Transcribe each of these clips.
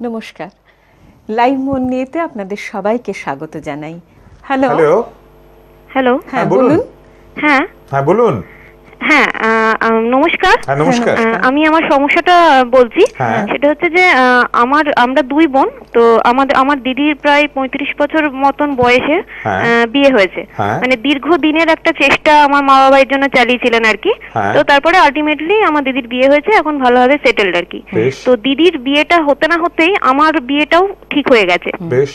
নমস্কার, লাইভ মন নিয়েতে আপনাদের সবাইকে স্বাগত জানাই। Hello hello. হ্যালো, হ্যাঁ বলুন। হ্যাঁ হ্যাঁ বলুন। হ্যাঁ নমস্কার। হ্যাঁ নমস্কার। আমি আমার সমস্যাটা বলছি। হ্যাঁ। সেটা হচ্ছে যে আমরা দুই বোন, তো আমার দিদির প্রায় 35 বছর মতন বয়সে হ্যাঁ। বিয়ে হয়েছে। হ্যাঁ। মানে দীর্ঘদিনের একটা চেষ্টা আমার মা বাবার জন্য চালিয়েছিলেন আর কি। হ্যাঁ। তো তারপরে আলটিমেটলি আমার দিদির বিয়ে হয়েছে, এখন ভালোভাবে সেটেলড আর কি। বেশ। তো দিদির বিয়েটা হতে না হতেই আমার বিয়েটাও ঠিক হয়ে গেছে। বেশ।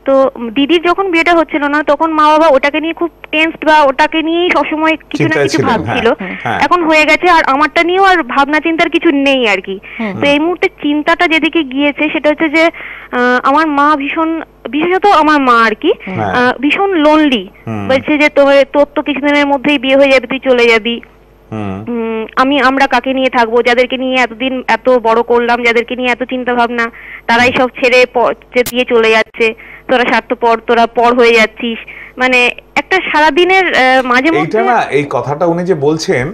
তো দিদির যখন বিয়েটা হচ্ছিল না তখন মা বাবা ওটাকে নিয়ে খুব টেনসড বা ওটাকে নিয়েই সবসময় কিছু না চিন্তায় কিছু ছিলেন, ভাবছিল। হ্যাঁ। এখন হয়ে গেছে আর আমারটা নিয়েও আর ভাবনা চিন্তার কিছু নেই আর কি। তো এই মুহূর্তে চিন্তাটা যেদিকে গিয়েছে সেটা হচ্ছে যে আমার মা বিশেষত আমার মা আর কি ভীষণ লোনলি। বলছে যে তোর তো কিছুদিনের মধ্যেই বিয়ে হয়ে যাবে, তুই চলে যাবি, আমরা কাকে নিয়ে থাকবো, যাদেরকে নিয়ে এতদিন এত বড় করলাম, যাদেরকে নিয়ে এত চিন্তা ভাবনা, তারাই সব ছেড়ে দিয়ে চলে যাচ্ছে, তোরা স্বার্থপর, তোরা পর হয়ে যাচ্ছিস। মানে একটা সারাদিনের মাঝে মধ্যে না, এই কথাটা উনি যে বলছেন,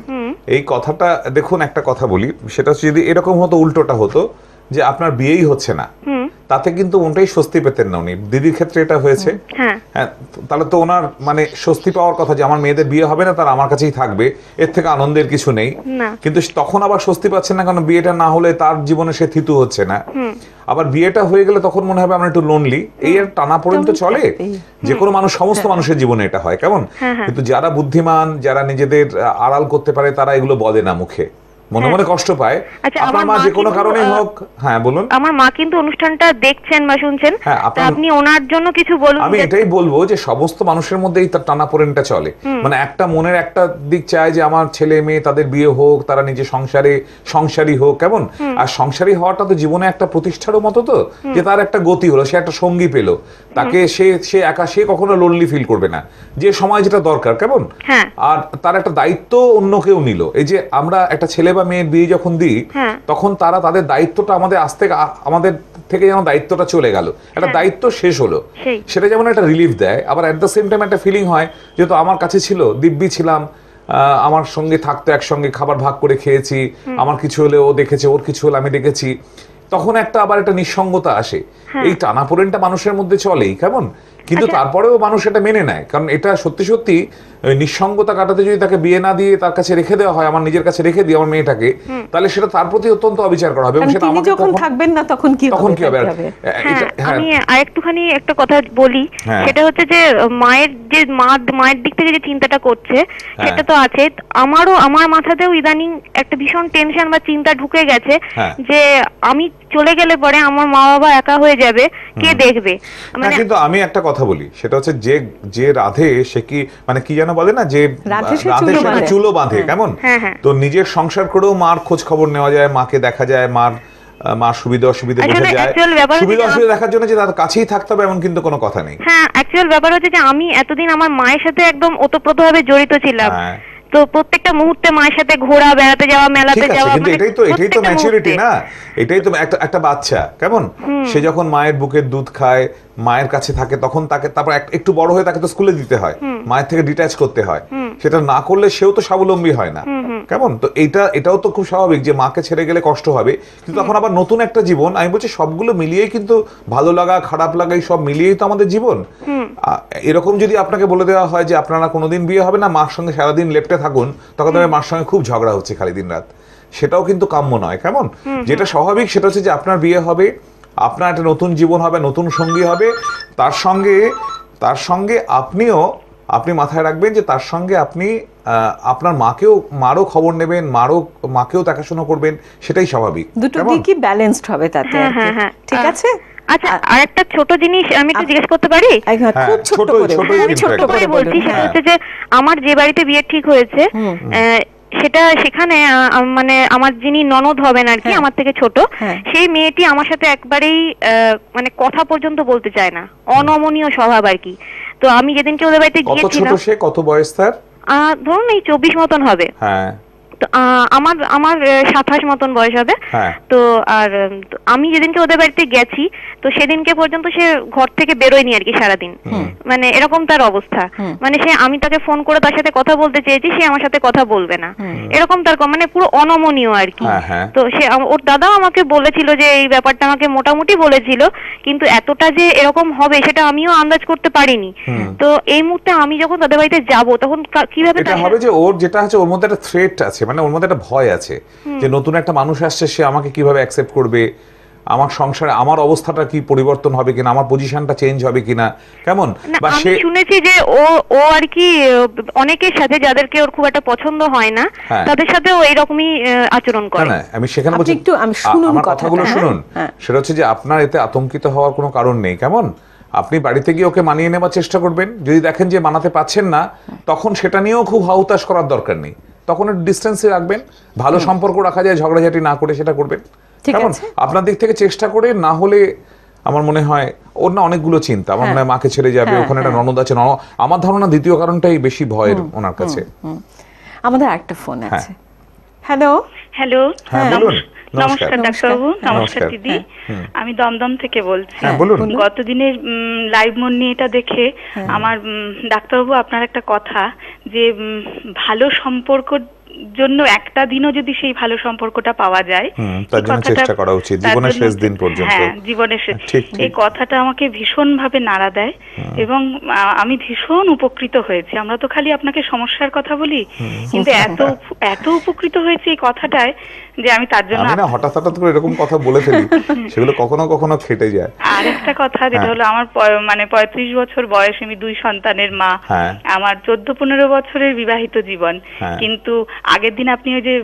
এই কথাটা দেখুন, একটা কথা বলি, সেটা হচ্ছে যদি এরকম হতো, উল্টোটা হতো যে আপনার বিয়েই হচ্ছে না, তাতে কিন্তু ওটাই স্বস্তি পেতেন না উনি। দিদির ক্ষেত্রে এটা হয়েছে, হ্যাঁ, তাহলে তো ওনার মানে স্বস্তি পাওয়ার কথা যে আমার মেয়েদের বিয়ে হবে না, তারা আমার কাছেই থাকবে, এর থেকে আনন্দের কিছু নেই। কিন্তু তখন আবার স্বস্তি পাচ্ছেন না, কারণ বিয়েটা না হলে তার জীবনে সে থিতু হচ্ছে না। আবার বিয়েটা হয়ে গেলে তখন মনে হবে আমরা একটু লোনলি। এই আর টানা পর্যন্ত চলে, যে কোনো মানুষ, সমস্ত মানুষের জীবনে এটা হয়, কেমন? কিন্তু যারা বুদ্ধিমান, যারা নিজেদের আড়াল করতে পারে, তারা এগুলো বলে না মুখে, মনে মনে কষ্ট পায়। আপনার মা যে কোনো কারণে হোক, হ্যাঁ বলুন। আমার মা কিন্তু অনুষ্ঠানটা দেখছেন বা শুনছেন, আপনি ওনার জন্য কিছু বলুন। আমি এটাই বলবো যে সমস্ত মানুষের মধ্যেই তার টানাপোড়েনটা চলে। মানে একটা মনের একটা দিক চায় যে আমার ছেলে মেয়ে তাদের বিয়ে হোক, তারা নিজে সংসারী হোক, কেমন? আর সংসারী হওয়াটা তো জীবনে একটা প্রতিষ্ঠারও মতো, তো যে তার একটা গতি হলো, সে একটা সঙ্গী পেলো, তাকে সে একা, সে কখনো লোনলি ফিল করবে না, যে সময় যেটা দরকার, কেমন? আর তার একটা দায়িত্ব অন্য কেউ নিল। এই যে আমরা একটা ছেলে বা মেয়ের বিয়ে যখন দিই, তখন তারা তাদের দায়িত্বটা আমাদের থেকে যেন দায়িত্বটা চলে গেল, একটা দায়িত্ব শেষ হলো, সেটা যেমন একটা রিলিফ দেয়। আবার এট দ্য সেম টাইম একটা ফিলিং হয়, যেহেতু আমার কাছে ছিল, দিব্যি ছিলাম, আমার সঙ্গে থাকতো, একসঙ্গে খাবার ভাগ করে খেয়েছি, আমার কিছু হলে ও দেখেছে, ওর কিছু হলে আমি দেখেছি, তখন আবার একটা নিঃসঙ্গতা আসে। এই টানাপোড়েনটা মানুষের মধ্যে চলেই, কেমন? কিন্তু তারপরেও মানুষ এটা মেনে নেয়, কারণ এটা সত্যি সত্যি নিঃসঙ্গতা কাটাতে যদি তাকে বিয়ে না দিয়ে তার কাছে রেখে দেওয়া হয়, আমার নিজের কাছে রেখে দিই আমার মেয়েটাকে, তাহলে সেটা তার প্রতি অত্যন্ত অবিচার করা হবে। সেটা আমাকে যখন থাকবেন না তখন কি হবে? আমি আরেকটুখানি একটা কথা বলি, সেটা হচ্ছে যে মায়ের দিক থেকে যে চিন্তাটা করছে সেটা তো আছে, আমার মাথাতেও ইদানিং একটা ভীষণ টেনশন বা চিন্তা ঢুকে গেছে যে আমি চলে গেলে পরে আমার মা বাবা একা হয়ে যাবে, কে দেখবে? মানে কিন্তু আমি একটা কথা বলি, সেটা হচ্ছে যে রাধে সে কি, মানে কি যেন বলে না, যে রাধে সে চুলো বাঁধে, কেমন? তো নিজের সংসার করেও মার খোঁজ খবর নেওয়া যায়, মাকে দেখা যায়, মার সুবিধা অসুবিধা বোঝা যায়। সুবিধা অসুবিধা দেখার জন্য যে তার কাছেই থাকতে হবে এমন কিন্তু কোনো কথা নেই। হ্যাঁ, অ্যাকচুয়াল ব্যাপার হচ্ছে যে আমি এতদিন আমার মায়ের সাথে একদম ওতপ্রোতভাবে জড়িত ছিলাম। তো প্রত্যেকটা মুহূর্তে মায়ের সাথে ঘোরা, বেড়াতে যাওয়া, মেলাতে যাওয়া, কিন্তু এটাই তো ম্যাচুরিটি না? এটাই তো একটা বাচ্চা, কেমন? সে যখন মায়ের বুকের দুধ খায়, মায়ের কাছে থাকে, তখন তাকে তারপর একটু বড় হয়ে তাকে তো স্কুলে দিতে হয়, মায়ের থেকে ডিট্যাচ করতে হয়। সেটা না করলে সেও তো স্বাবলম্বী হয় না, কেমন? তো এটাও তো খুব স্বাভাবিক যে মাকে ছেড়ে গেলে কষ্ট হবে, কিন্তু তখন আবার নতুন একটা জীবন। আমি বলছি সবগুলো মিলিয়েই কিন্তু, ভালো লাগা খারাপ লাগা সব মিলিয়েই তো আমাদের জীবন। এরকম যদি আপনাকে বলে দেওয়া হয় যে আপনারা কোনোদিন বিয়ে হবে না, মার সঙ্গে সারাদিন লেপটে থাকুন, তখন মার সঙ্গে খুব ঝগড়া হচ্ছে খালি দিন রাত, সেটাও কিন্তু কাম্য নয়, কেমন? যেটা স্বাভাবিক সেটা হচ্ছে যে আপনার বিয়ে হবে, আপনার একটা নতুন জীবন হবে, নতুন সঙ্গী হবে, তার সঙ্গে আপনি মাথায় রাখবেন যে তার সঙ্গে আপনি আপনার মারও খবর নেবেন, মাকেও দেখাশোনা করবেন, সেটাই স্বাভাবিক। দুটো দিকই ব্যালেন্সড হবে তাতে, ঠিক আছে? আচ্ছা, আরেকটা ছোট জিনিস আমি একটু জিজ্ঞেস করতে পারি? খুব ছোট করে বলছি, সেটা হচ্ছে যে আমার যে বাড়িতে বিয়ে ঠিক হয়েছে, সেখানে মানে আমার যিনি ননদ হবেন আর কি, আমার থেকে ছোট, সেই মেয়েটি আমার সাথে একবারেই মানে কথা পর্যন্ত বলতে চায় না, অনমনীয় স্বভাব আর কি। তো আমি যেদিনকে ওদের বাড়িতে গিয়েছিলাম, কত বয়স তার? ধরুন এই 24 মতন হবে। হ্যাঁ। আমার আমার 27 মতন বয়স হবে। তো আর আমি যেদিনকে ওদের বাড়িতে গেছি তো সেদিনকে পর্যন্ত সে ঘর থেকে বেরোয়নি আর কি সারাদিন, মানে এরকম তার অবস্থা। মানে সে, আমি তাকে ফোন করে তার সাথে কথা বলতে চেয়েছি, সে আমার সাথে কথা বলবে না, এরকম তার মানে পুরো অনমনীয় আর কি। তো সে, ওর দাদাও আমাকে বলেছিল যে এই ব্যাপারটা আমাকে মোটামুটি বলেছিল, কিন্তু এতটা যে এরকম হবে সেটা আমিও আন্দাজ করতে পারিনি। তো এই মুহূর্তে আমি যখন তাদের বাড়িতে যাব তখন কিভাবে এটা হবে যে ওর যেটা আছে, ওর মধ্যে একটা থ্রেট আছে, মানে ওর মধ্যে একটা ভয় আছে যে নতুন একটা মানুষ আসছে, সে আমাকে কিভাবে অ্যাকসেপ্ট করবে, আমার সংসারে আমার অবস্থাটা কি পরিবর্তন হবে কিনা, আমার পজিশনটা চেঞ্জ হবে কিনা, কেমন। বা সে, আমি শুনেছি যে ও আর কি অনেকের সাথে যাদেরকে ওর খুব একটা পছন্দ হয় না তাদের সাথে ও এরকমই আচরণ করে। না আমি সেখানে বলছি, একটু আমি শুনুন, আমার কথাগুলো শুনুন। সেটা হচ্ছে যে আপনার এতে আতঙ্কিত হওয়ার কোনো কারণ নেই, কেমন। আপনি বাড়িতে গিয়ে ওকে মানিয়ে নেওয়ার চেষ্টা করবেন, যদি দেখেন যে মানাতে পাচ্ছেন না তখন সেটা নিয়েও খুব হাউতাশ করার দরকার নেই, তখন একটু ডিস্টেন্সে রাখবেন, ভালো সম্পর্ক রাখা যায়, ঝগড়াঝাটি না করে সেটা করবেন, কেমন। আপনার দিক থেকে চেষ্টা করে, না হলে আমার মনে হয় ওর না অনেকগুলো চিন্তা, আমার মনে হয় মাকে ছেড়ে যাবে, ওখানে একটা ননদ আছে, আমার ধারণা দ্বিতীয় কারণটাই বেশি ভয়ের ওনার কাছে। আমাদের একটা ফোন আছে। হ্যালো। হ্যালো, নমস্কার ডাক্তারবাবু। নমস্কার দিদি, আমি দমদম থেকে বলছি। গতদিনের লাইভ মন নিয়ে এটা দেখে আমার ডাক্তারবাবু, আপনার একটা কথা যে ভালো সম্পর্ক জন্য একটা দিনও যদি সেই ভালো সম্পর্কটা পাওয়া যায় তার জন্য চেষ্টা করা উচিত জীবনের শেষ দিন পর্যন্ত। হ্যাঁ, জীবনের শেষ। এই কথাটা আমাকে ভীষণ ভাবে নাড়া দেয় এবং আমি ভীষণ উপকৃত হয়েছি। আমরা তো খালি আপনাকে সমস্যার কথা বলি, কিন্তু এত উপকৃত হয়েছে এই কথাটায় যে আমি তার জন্য, আমি না হঠাৎ করে এরকম কথা বলে ফেলি, সেগুলো কখনো কখনো খেটে যায়। আর একটা কথা যেটা হলো, আমার মানে 35 বছর বয়স, আমি 2 সন্তানের মা, আমার 14-15 বছরের বিবাহিত জীবন। কিন্তু আগের দিন আপনি ওই যে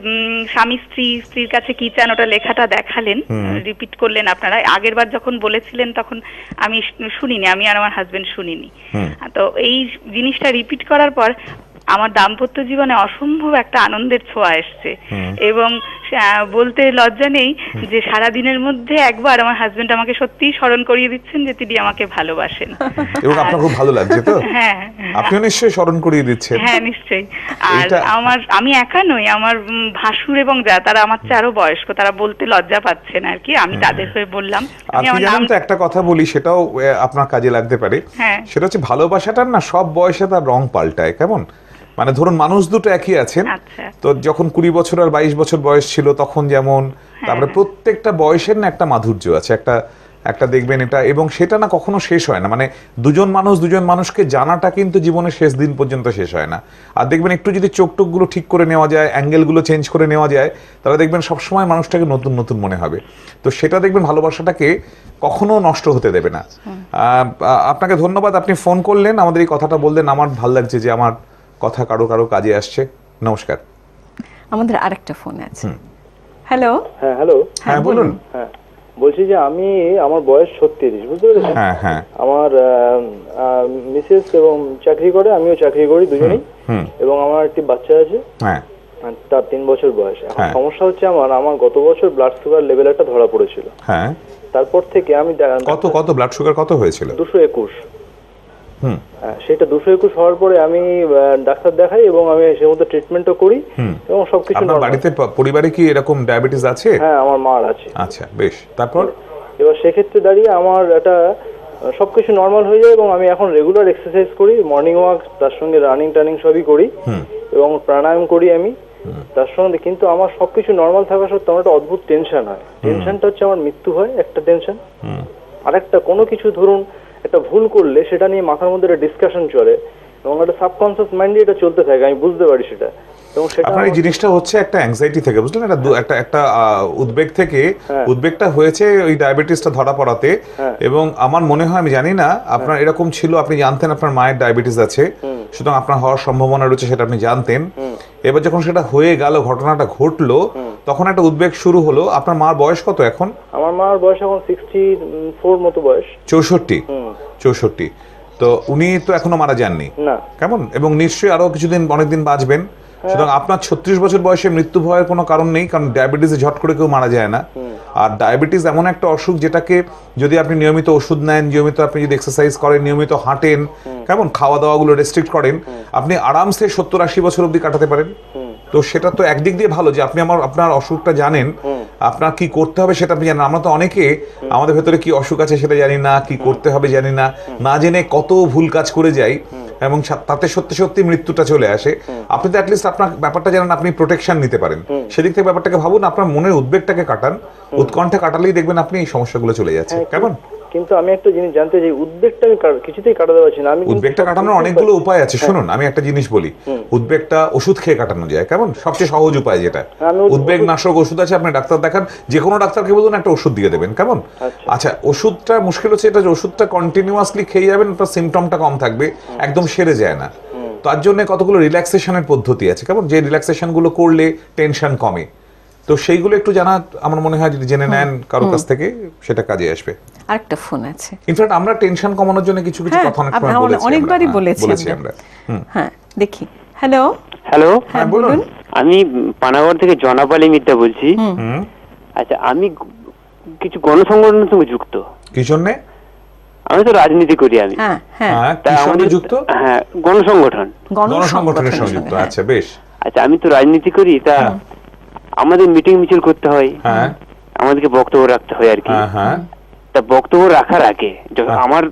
স্বামী স্ত্রীর কাছে কি চান ওটা লেখাটা দেখালেন, রিপিট করলেন আপনারা। আগের বার যখন বলেছিলেন তখন আমি শুনিনি, আমি আর আমার হাজবেন্ড শুনিনি। তো এই জিনিসটা রিপিট করার পর আমার দাম্পত্য জীবনে অসম্ভব একটা আনন্দের ছোঁয়া এসছে এবং বলতে লজ্জা নেই যে সারা দিনের মধ্যে একবার আমার হাজবেন্ড আমাকে সত্যিই স্মরণ করিয়ে দিচ্ছেন যে তিনি আমাকে ভালোবাসেন। এবং আপনার খুব ভালো লাগছে তো? হ্যাঁ, আপনিও নিশ্চয়ই স্মরণ করিয়ে দিচ্ছেন। হ্যাঁ, নিশ্চয়ই। আর আমি একা নই, আমার ভাসুর এবং যা, তারা আমার চেয়ে আরো বয়স্ক, তারা বলতে লজ্জা পাচ্ছেন আর কি, আমি তাদের হয়ে বললাম। আপনি জানেন তো, একটা কথা বলি, সেটাও আপনার কাজে লাগতে পারে। সেটা হচ্ছে ভালোবাসাটার না সব বয়সে তার রং পাল্টায়, কেমন। মানে ধরুন মানুষ দুটো একই আছেন, তো যখন 20 বছর আর 22 বছর বয়স ছিল তখন যেমন, তারপরে প্রত্যেকটা বয়সের না একটা মাধুর্য আছে, একটা দেখবেন এটা, এবং সেটা না কখনো শেষ হয় না। মানে দুজন মানুষকে জানাটা কিন্তু জীবনের শেষ দিন পর্যন্ত শেষ হয় না। আর দেখবেন একটু যদি চোখটুকগুলো ঠিক করে নেওয়া যায়, অ্যাঙ্গেলগুলো চেঞ্জ করে নেওয়া যায়, তাহলে দেখবেন সবসময় মানুষটাকে নতুন নতুন মনে হবে। তো সেটা দেখবেন ভালোবাসাটাকে কখনো নষ্ট হতে দেবে না। আপনাকে ধন্যবাদ, আপনি ফোন করলেন, আমাদের এই কথাটা বললেন, আমার ভালো লাগছে যে আমার কথা কারো কাজে আসছে। নমস্কার। আমাদের আরেকটা ফোন আছে। হ্যালো। হ্যাঁ, হ্যালো। হ্যাঁ, বলুন। হ্যাঁ, বলছি যে আমার বয়স 36, বুঝতে পেরেছেন? হ্যাঁ। আমার মিসেস এবং চাকরি করে, আমিও চাকরি করি, দুজনেই। এবং আমার একটি বাচ্চা আছে, তার 3 বছর বয়স। এখন সমস্যা হচ্ছে আমার গত বছর ব্লাড সুগার লেভেল একটা ধরা পড়েছিল। হ্যাঁ, তারপর থেকে আমি কত ব্লাড সুগার কত হয়েছিল? 221। সেটা 221 হওয়ার পরে আমি ডাক্তার দেখাই এবং আমি সে মতো ট্রিটমেন্টও করি এবং সবকিছু। আপনার বাড়িতে পরিবারে কি এরকম ডায়াবেটিস আছে? হ্যাঁ, আমার মার আছে। আচ্ছা, বেশ। তারপর এবার সেক্ষেত্রে দাঁড়িয়ে আমার এটা সবকিছু নর্মাল হয়ে যায় এবং আমি এখন রেগুলার এক্সারসাইজ করি, মর্নিং ওয়াক, তার সঙ্গে রানিং সবই করি এবং প্রাণায়াম করি আমি তার সঙ্গে। কিন্তু আমার সবকিছু নর্মাল থাকা সত্ত্বেও আমার একটা অদ্ভুত টেনশন হয়। টেনশনটা হচ্ছে আমার মৃত্যু হয় একটা টেনশন, আর একটা কোনো কিছু ধরুন একটা ভুল করলে সেটা নিয়ে মাথার মধ্যে একটা ডিসকাশন চলে এবং একটা সাবকনসিয়াস মাইন্ডে এটা চলতে থাকে, আমি বুঝতে পারি সেটা। এবং সেটা আপনার এই জিনিসটা হচ্ছে একটা অ্যাংজাইটি থেকে, বুঝলেন, একটা উদ্বেগ থেকে। উদ্বেগটা হয়েছে ওই ডায়াবেটিসটা ধরা পড়াতে। এবং আমার মনে হয়, আমি জানি না আপনার এরকম ছিল, আপনি জানতেন আপনার মায়ের ডায়াবেটিস আছে, সুতরাং আপনার হওয়ার সম্ভাবনা রয়েছে সেটা আপনি জানতেন। এবার যখন সেটা হয়ে গেল, ঘটনাটা ঘটলো, তখন একটা উদ্বেগ শুরু হলো। আপনার মার বয়স কত এখন? আমার মার বয়স এখন 64 মতো বয়স। 64। তো উনি তো এখনো মারা যাননি না, কেমন, এবং নিশ্চয়ই আরো কিছুদিন, অনেকদিন বাঁচবেন। সুতরাং আপনার 36 বছর বয়সে মৃত্যু ভয়ের কোনো কারণ নেই, কারণ ডায়াবেটিসে ঝট করে কেউ মারা যায় না। আর ডায়াবেটিস এমন একটা অসুখ যেটাকে যদি আপনি নিয়মিত ওষুধ নেন, নিয়মিত আপনি যদি এক্সারসাইজ করেন, নিয়মিত হাঁটেন, কেমন খাওয়া দাওয়াগুলো রেস্ট্রিক্ট করেন, আপনি আরামসে 70-80 বছর অবধি কাটাতে পারেন। তো সেটা তো একদিক দিয়ে ভালো যে আপনি আপনার অসুখটা জানেন, আপনার কি করতে হবে সেটা আপনি জানেন। আমরা তো অনেকে আমাদের ভেতরে কি অসুখ আছে সেটা জানি না, কি করতে হবে জানি না, না জেনে কত ভুল কাজ করে যাই এবং তাতে সত্যি সত্যি মৃত্যুটা চলে আসে। আপনি তো অ্যাটলিস্ট আপনার ব্যাপারটা জানেন, আপনি প্রোটেকশন নিতে পারেন, সেদিক থেকে ব্যাপারটাকে ভাবুন, আপনার মনের উদ্বেগটাকে কাটান, উৎকণ্ঠা কাটালেই দেখবেন আপনি এই সমস্যাগুলো চলে যাচ্ছে। কেমন? কিন্তু আমি একটা জিনিস জানতে চাই, উদ্বেগটা আমি কিছুতেই কাটাতে পারছি না। আমি উদ্বেগটা কাটানোর অনেকগুলো উপায় আছে। শুনুন, আমি একটা জিনিস বলি, উদ্বেগটা ওষুধ খেয়ে কাটানো যায়। কেমন? সবচেয়ে সহজ উপায় যেটা, উদ্বেগ নাশক ওষুধ আছে, আপনি ডাক্তার দেখান, যে কোনো ডাক্তারকে বলুন একটা ওষুধ দিয়ে দেবেন। কেমন? আচ্ছা, ওষুধটা মুশকিল হচ্ছে এটা যে ওষুধটা কন্টিনিউয়াসলি খেয়ে যাবেন, আপনার সিমটমটা কম থাকবে, একদম সেরে যায় না। তার জন্য কতগুলো রিল্যাক্সেশনের পদ্ধতি আছে। কেমন? যে রিল্যাক্সেশন গুলো করলে টেনশন কমে, তো সেইগুলো একটু জানা আমার মনে হয় যদি জেনে নেন কারো কাছ থেকে, সেটা কাজে আসবে। আরেকটা ফোন আছে। ইনফ্যাক্ট আমরা টেনশন কমানোর জন্য কিছু কিছু কথা অনেকবারই বলেছি আমরা। হ্যাঁ, দেখি। হ্যালো হ্যালো, হ্যাঁ বলুন। আমি পানাগড় থেকে জনাপালি মিত্রা বলছি। আচ্ছা, আমি কিছু গণসংগঠনের সঙ্গে যুক্ত। কি জন্য? আমি তো রাজনীতি করি। আমি যুক্ত? হ্যাঁ, গণসংগঠনের সঙ্গে যুক্ত। আচ্ছা, বেশ। আচ্ছা, আমি তো রাজনীতি করি, তা আমাদের মিটিং মিছিল করতে হয়, আমাদেরকে বক্তব্য রাখতে হয় আর কি। তা বক্তব্য রাখার আগে আমার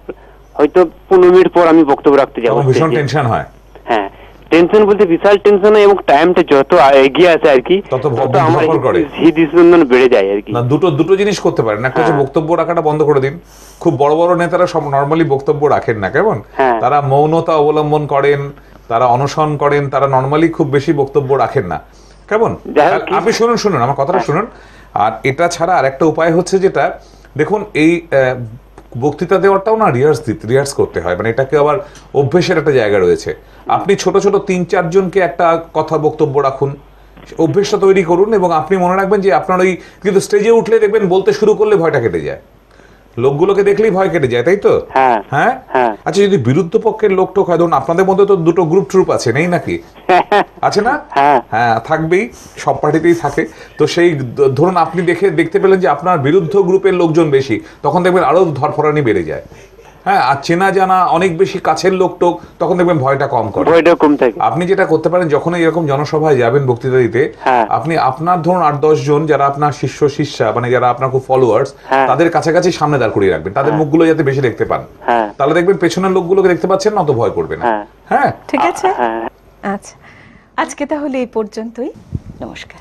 হয়তো 15 মিনিট পর আমি বক্তব্য রাখতে যাবো, ভীষণ টেনশন হয়। হ্যাঁ, টেনশন বলতে বিশাল টেনশন হয়, এবং টাইমটা যত এগিয়ে আসে আর কি তত আমার হৃদস্পন্দন বেড়ে যায় আর কি। না, দুটো জিনিস করতে পারেন। একটা হচ্ছে বক্তব্য রাখাটা বন্ধ করে দিন। খুব বড় বড় নেতারা সব নরমালি বক্তব্য রাখেন না। কেমন? তারা মৌনতা অবলম্বন করেন, তারা অনশন করেন, তারা নরমালি খুব বেশি বক্তব্য রাখেন না। কেমন? আপনি শুনুন আমার কথাটা শুনুন। আর এটা ছাড়া আরেকটা উপায় হচ্ছে যেটা, দেখুন, এই বক্তৃতা দেওয়াটাও না রিহার্স করতে হয়, মানে এটাকে আবার অভ্যেসের একটা জায়গা রয়েছে। আপনি ছোট ছোট 3-4 জনকে একটা কথা বক্তব্য রাখুন, অভ্যেসটা তৈরি করুন, এবং আপনি মনে রাখবেন যে আপনার ওই, কিন্তু স্টেজে উঠলে দেখবেন বলতে শুরু করলে ভয়টা কেটে যায়, লোকগুলোকে দেখলেই ভয় কেটে যায়, তাই তো? হ্যাঁ। আচ্ছা, যদি বিরুদ্ধ পক্ষের লোক টোক হয়, ধরুন আপনাদের মধ্যে তো দুটো গ্রুপ ট্রুপ আছে, নেই নাকি? আছে না? হ্যাঁ, থাকবেই, সব পার্টিতেই থাকে। তো সেই ধরুন আপনি দেখতে পেলেন যে আপনার বিরুদ্ধ গ্রুপের লোকজন বেশি, তখন দেখবেন আরো ধরফরানি বেড়ে যায়। হ্যাঁ, আর চেনা জানা অনেক বেশি কাছের লোক টোক, তখন দেখবেন ভয়টা কম করে। আপনি যেটা করতে পারেন, যখন এরকম জনসভায় যাবেন বক্তৃতা দিতে, আপনি আপনার ধরুন 8-10 জন যারা আপনার শিষ্যা, মানে যারা আপনার খুব ফলোয়ার্স, তাদের কাছাকাছি সামনে দাঁড় করিয়ে রাখবেন, তাদের মুখগুলো যাতে বেশি দেখতে পান। তাহলে দেখবেন পেছনের লোকগুলোকে দেখতে পাচ্ছেন না, অত ভয় করবে না। হ্যাঁ, ঠিক আছে। আচ্ছা, আজকে তাহলে এই পর্যন্তই। নমস্কার।